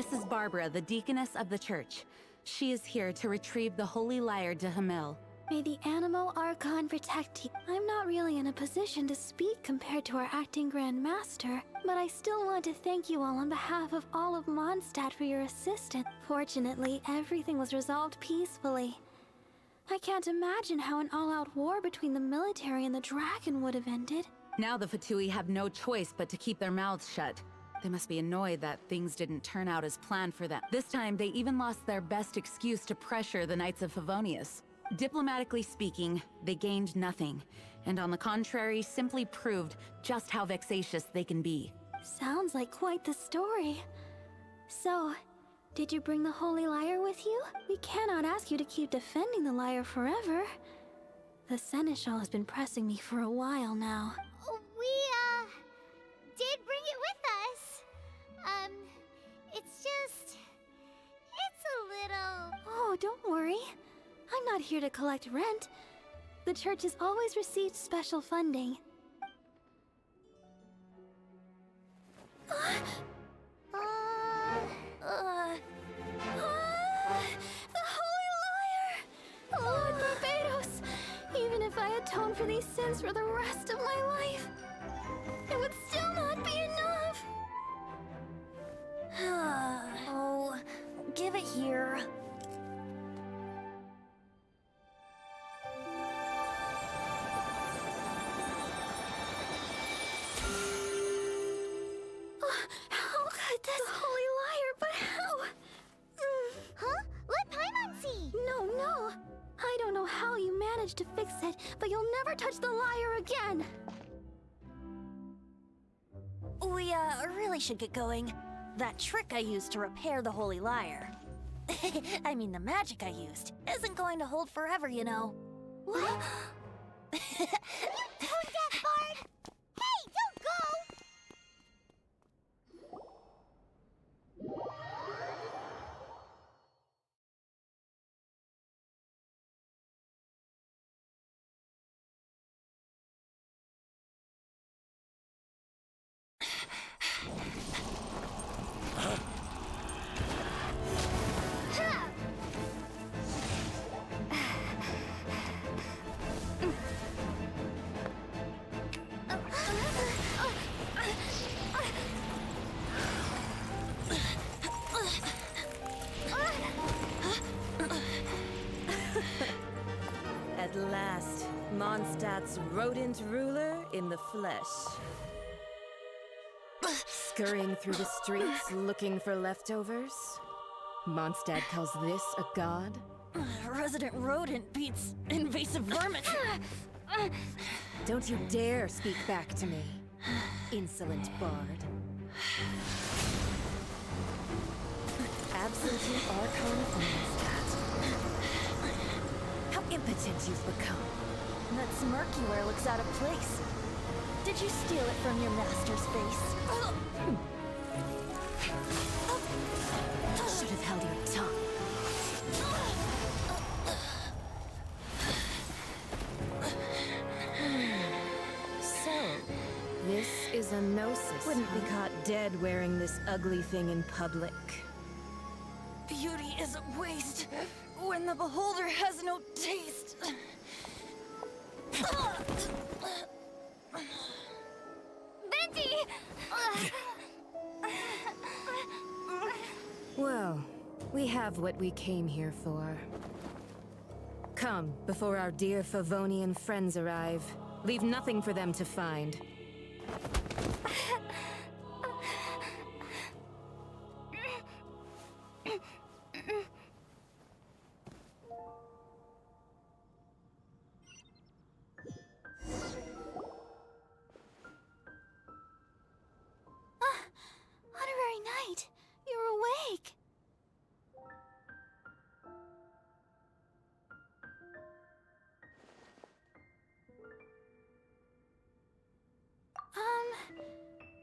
This is Barbara, the deaconess of the church. She is here to retrieve the holy lyre to Hamil. May the Animo Archon protect you. I'm not really in a position to speak compared to our acting Grand Master, but I still want to thank you all on behalf of all of Mondstadt for your assistance. Fortunately, everything was resolved peacefully. I can't imagine how an all-out war between the military and the dragon would have ended. Now the Fatui have no choice but to keep their mouths shut. They must be annoyed that things didn't turn out as planned for them. This time, they even lost their best excuse to pressure the Knights of Favonius. Diplomatically speaking, they gained nothing, and on the contrary, simply proved just how vexatious they can be. Sounds like quite the story. So, did you bring the holy lyre with you? We cannot ask you to keep defending the lyre forever. The Seneschal has been pressing me for a while now. We, did bring it with us. It's a little... Oh, don't worry. I'm not here to collect rent. The church has always received special funding. The Holy Lyre! Lord Barbados! Even if I atone for these sins for the rest of my life, it would still not be enough! Oh, give it here. How could this Holy Lyre, but how? Huh? Let Paimon see! No. I don't know how you managed to fix it, but you'll never touch the lyre again! We, really should get going. That trick I used to repair the Holy Lyre. I mean, the magic I used isn't going to hold forever, you know. What? You tone-deaf bard! Hey, don't go! At last, Mondstadt's rodent ruler in the flesh. Scurrying through the streets looking for leftovers? Mondstadt calls this a god? Resident rodent beats invasive vermin. Don't you dare speak back to me, insolent bard. Absentee Archon of Mondstadt. How impotent you've become. That smirk you wear looks out of place. Did you steal it from your master's face? Should have held your tongue. So, this is a gnosis. Wouldn't be caught dead wearing this ugly thing in public. Beauty is a waste when the beholder has no taste. Venti! Well, we have what we came here for. Come, before our dear Favonian friends arrive. Leave nothing for them to find. Honorary Knight, you're awake!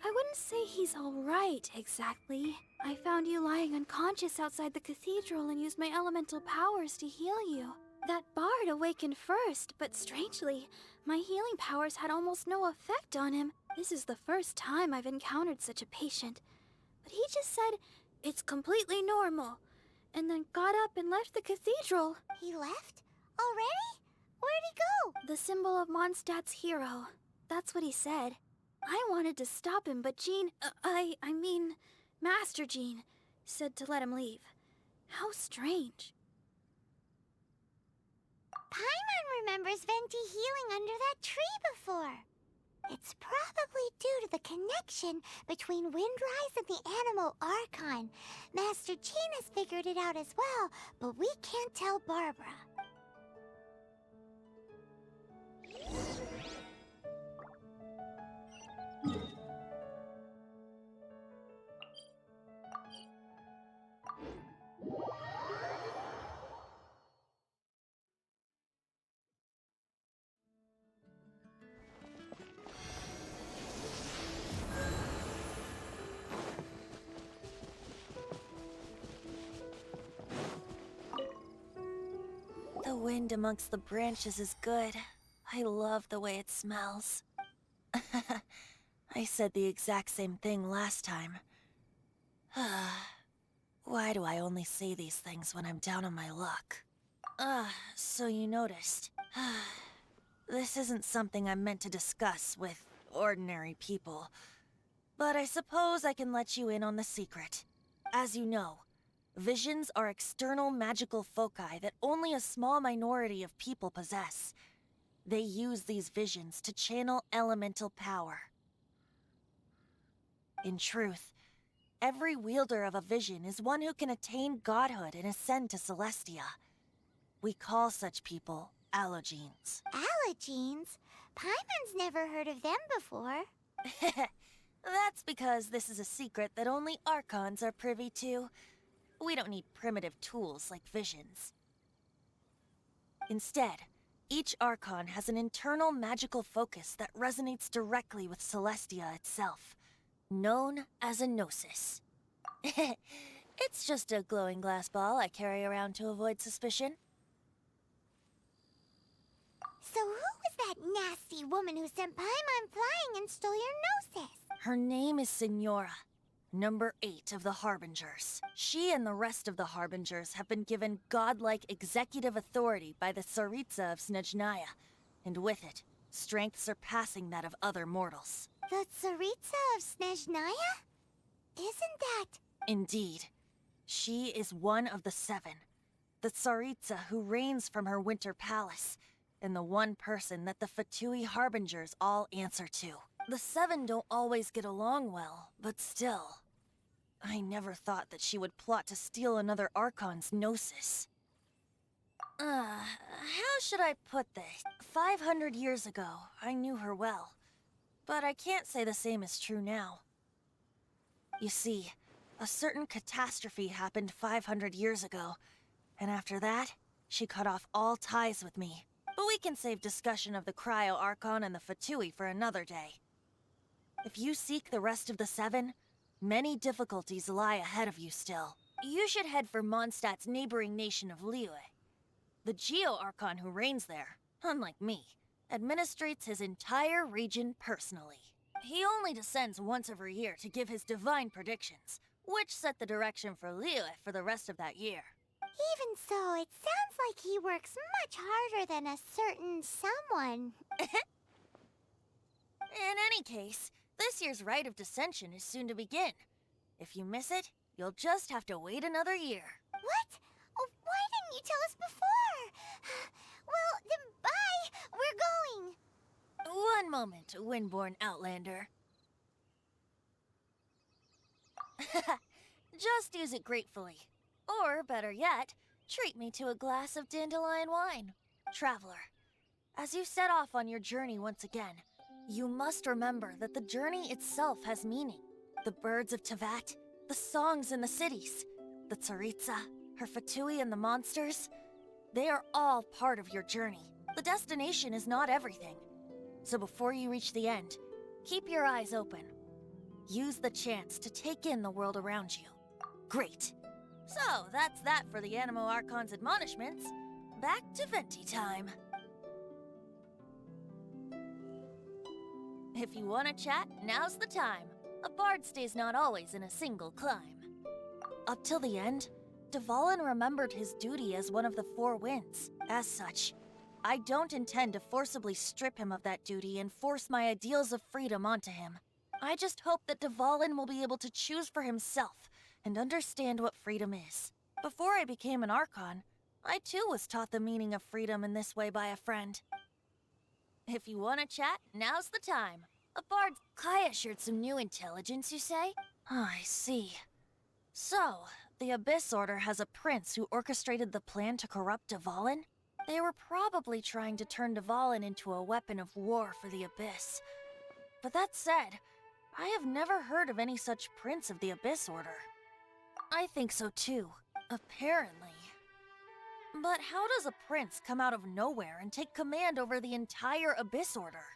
I wouldn't say he's alright, exactly. I found you lying unconscious outside the cathedral and used my elemental powers to heal you. That bard awakened first, but strangely, my healing powers had almost no effect on him. This is the first time I've encountered such a patient. But he just said It's completely normal. And then got up and left the cathedral. He left? Already? Where'd he go? The symbol of Mondstadt's hero. That's what he said. I wanted to stop him, but Jean, I mean, Master Jean, said to let him leave. How strange. Paimon remembers Venti healing under that tree before. It's probably due to the connection between Windrise and the Animal Archon. Master Jean has figured it out as well, but we can't tell Barbara. The wind amongst the branches is good. I love the way it smells. I said the exact same thing last time. Why do I only say these things when I'm down on my luck? So you noticed. This isn't something I'm meant to discuss with ordinary people. But I suppose I can let you in on the secret. As you know, visions are external magical foci that only a small minority of people possess. They use these visions to channel elemental power. In truth, every wielder of a vision is one who can attain godhood and ascend to Celestia. We call such people allogenes. Allogenes? Paimon's never heard of them before. That's because this is a secret that only Archons are privy to. We don't need primitive tools like visions. Instead, each Archon has an internal magical focus that resonates directly with Celestia itself, known as a gnosis. It's just a glowing glass ball I carry around to avoid suspicion. So who was that nasty woman who sent Paimon flying and stole your gnosis? Her name is Signora, number 8 of the Harbingers. She and the rest of the Harbingers have been given godlike executive authority by the Tsaritsa of Snezhnaya, and with it, strength surpassing that of other mortals. The Tsaritsa of Snezhnaya? Isn't that... Indeed. She is one of the 7, the Tsaritsa who reigns from her winter palace, and the one person that the Fatui Harbingers all answer to. The 7 don't always get along well, but still. I never thought that she would plot to steal another Archon's gnosis. How should I put this? 500 years ago, I knew her well. But I can't say the same is true now. You see, a certain catastrophe happened 500 years ago, and after that, she cut off all ties with me. But we can save discussion of the Cryo Archon and the Fatui for another day. If you seek the rest of the 7, many difficulties lie ahead of you still. You should head for Mondstadt's neighboring nation of Liyue. The Geo-Archon who reigns there, unlike me, administrates his entire region personally. He only descends once every year to give his divine predictions, which set the direction for Liyue for the rest of that year. Even so, it sounds like he works much harder than a certain someone. In any case, this year's Rite of Descension is soon to begin. If you miss it, you'll just have to wait another year. What? Oh, why didn't you tell us before? Well, then bye! We're going! One moment, Windborn Outlander. Just use it gratefully. Or, better yet, treat me to a glass of dandelion wine. Traveler, as you set off on your journey once again, you must remember that the journey itself has meaning. The birds of Tevat, the songs in the cities, the Tsaritsa, her Fatui and the monsters, they are all part of your journey. The destination is not everything. So before you reach the end, keep your eyes open. Use the chance to take in the world around you. Great. So, that's that for the Animo Archon's admonishments. Back to Venti time. If you want to chat, now's the time. A bard stays not always in a single climb. Up till the end, Dvalin remembered his duty as one of the Four Winds. As such, I don't intend to forcibly strip him of that duty and force my ideals of freedom onto him. I just hope that Dvalin will be able to choose for himself and understand what freedom is. Before I became an Archon, I too was taught the meaning of freedom in this way by a friend. If you want to chat, now's the time. A bard... Kaya shared some new intelligence, you say? Oh, I see. So, the Abyss Order has a prince who orchestrated the plan to corrupt Dvalin? They were probably trying to turn Dvalin into a weapon of war for the Abyss. But that said, I have never heard of any such prince of the Abyss Order. I think so too, apparently. But how does a prince come out of nowhere and take command over the entire Abyss Order?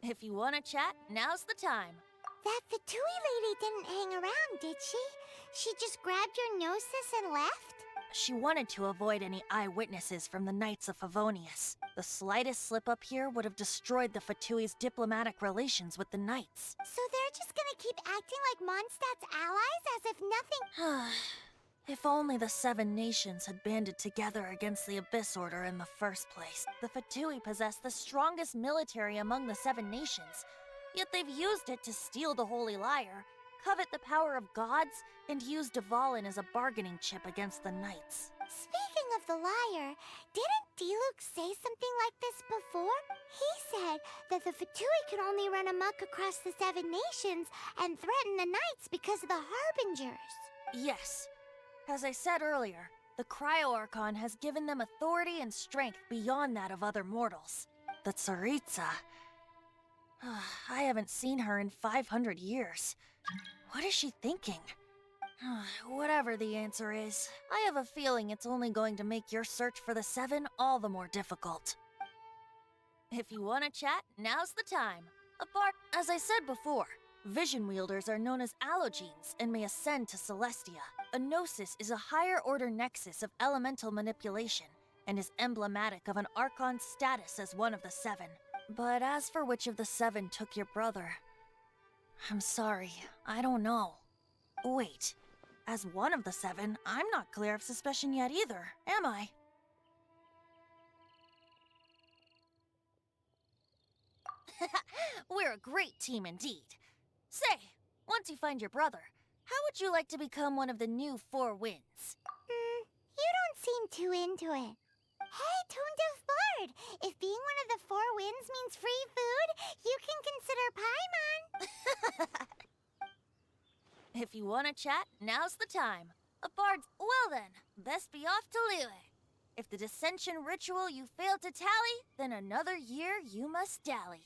If you want to chat, now's the time. That Fatui lady didn't hang around, did she? She just grabbed your gnosis and left? She wanted to avoid any eyewitnesses from the Knights of Favonius. The slightest slip-up here would have destroyed the Fatui's diplomatic relations with the Knights. So they're just gonna keep acting like Mondstadt's allies as if nothing... If only the Seven Nations had banded together against the Abyss Order in the first place. The Fatui possess the strongest military among the Seven Nations, yet they've used it to steal the Holy Lyre, covet the power of gods, and use Dvalin as a bargaining chip against the Knights. Speaking of the lyre, didn't Diluc say something like this before? He said that the Fatui could only run amok across the Seven Nations and threaten the Knights because of the Harbingers. Yes. As I said earlier, the Cryo-Archon has given them authority and strength beyond that of other mortals. The Tsaritsa... I haven't seen her in 500 years. What is she thinking? Whatever the answer is, I have a feeling it's only going to make your search for the Seven all the more difficult. If you want to chat, now's the time. As I said before, Vision Wielders are known as Allogenes and may ascend to Celestia. A Gnosis is a higher-order nexus of elemental manipulation and is emblematic of an Archon's status as one of the Seven. But as for which of the Seven took your brother, I'm sorry, I don't know. Wait, as one of the Seven, I'm not clear of suspicion yet either, am I? We're a great team indeed. Say, once you find your brother, how would you like to become one of the new Four Winds? You don't seem too into it. Hey, Tone Deaf Bard! If being one of the Four Winds means free food, you can consider Paimon. If you want to chat, now's the time. A bard's... Well then, best be off to Liyue. If the dissension ritual you failed to tally, then another year you must dally.